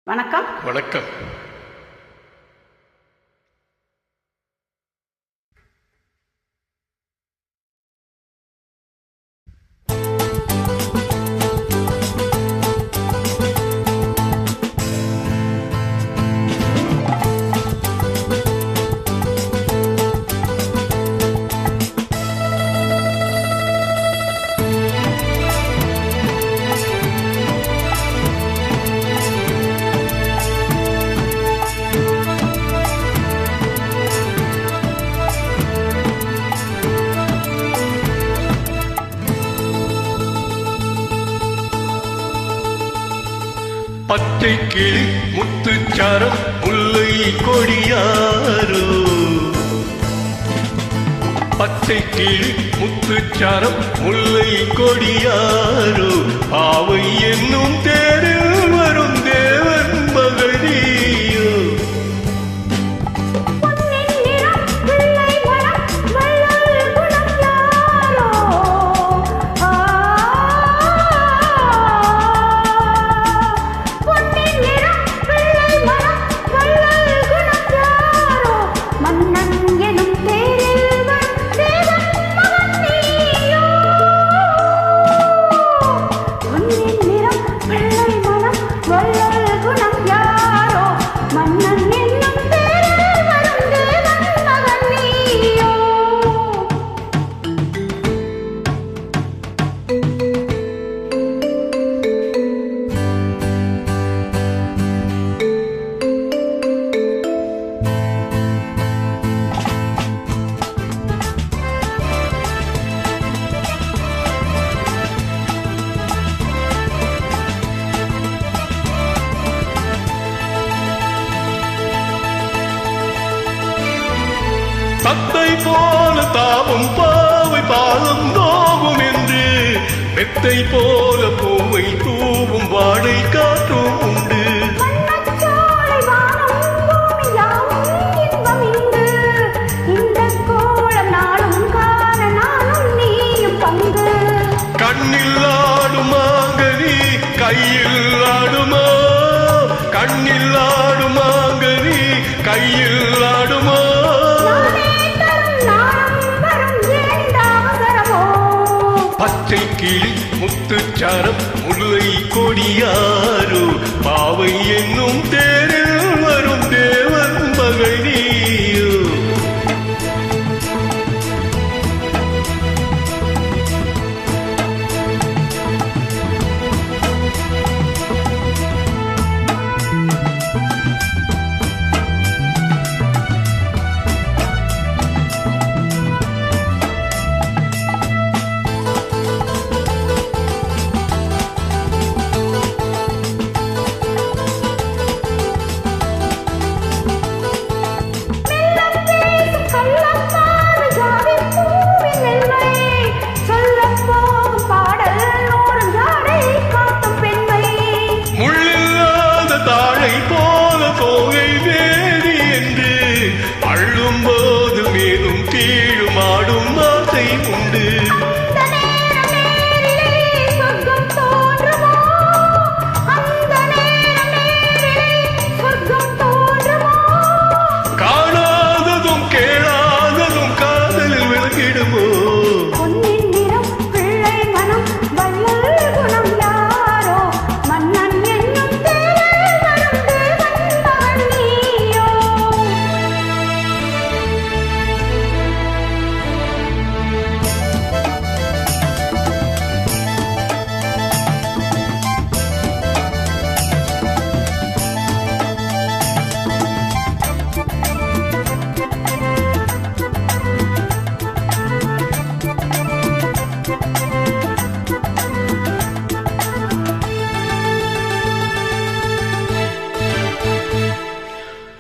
வணக்கம். வணக்கம். பச்சை கிளி முத்துச்சாரம் முல்லை கொடியாரோ, பச்சை கிளி முத்துச்சாரம் முல்லை கொடியாரோ, ஆவை என்னும் தேரில் வரும் தேவன் மகனியோ. தத்தை போல தாவும் பாவை பாதம் நோகும் என்று, மெத்தை போல பூவை தூவும் வாடை காற்றும் உண்டு. கண்ணில் ஆடுமாங்கனி கையில் ஆடுமா, கண்ணில் ஆடுமாங்கனி கையில் ஆடுமா. பச்சை கிளி முத்துச்சாரம் முல்லை கொடியாரோ, பாவை என்னும் தேரில் வரும் தேவன் மகனியோ.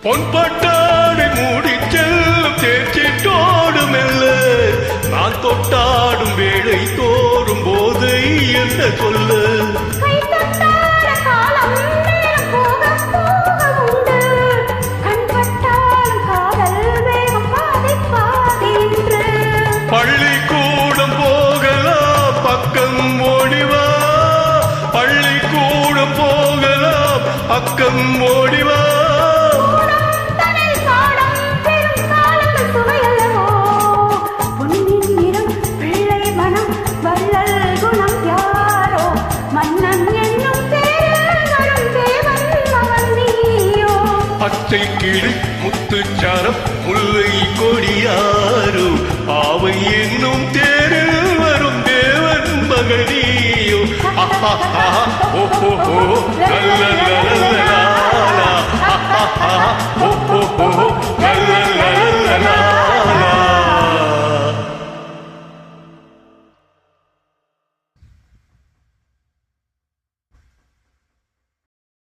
பொன்பட்டாடை மூடி செல்லும் தேர்ச்சிட்டோடு மெல்ல, நான் தொட்டாடும் வேளை தோறும் போதை என்ன சொல்ல. பள்ளிக்கூடம் போகலாம் பக்கம் ஓடிவா, பள்ளிக்கூடம் போகலாம் பக்கம் பக்கம் ஓடிவா பச்சை கிளி முத்துச்சாரம் முல்லை கொடியாரோ பாவை என்னும் தேரில் வரும் தேவன் மகனியோ ஓஹோ நல்ல ஓஹோ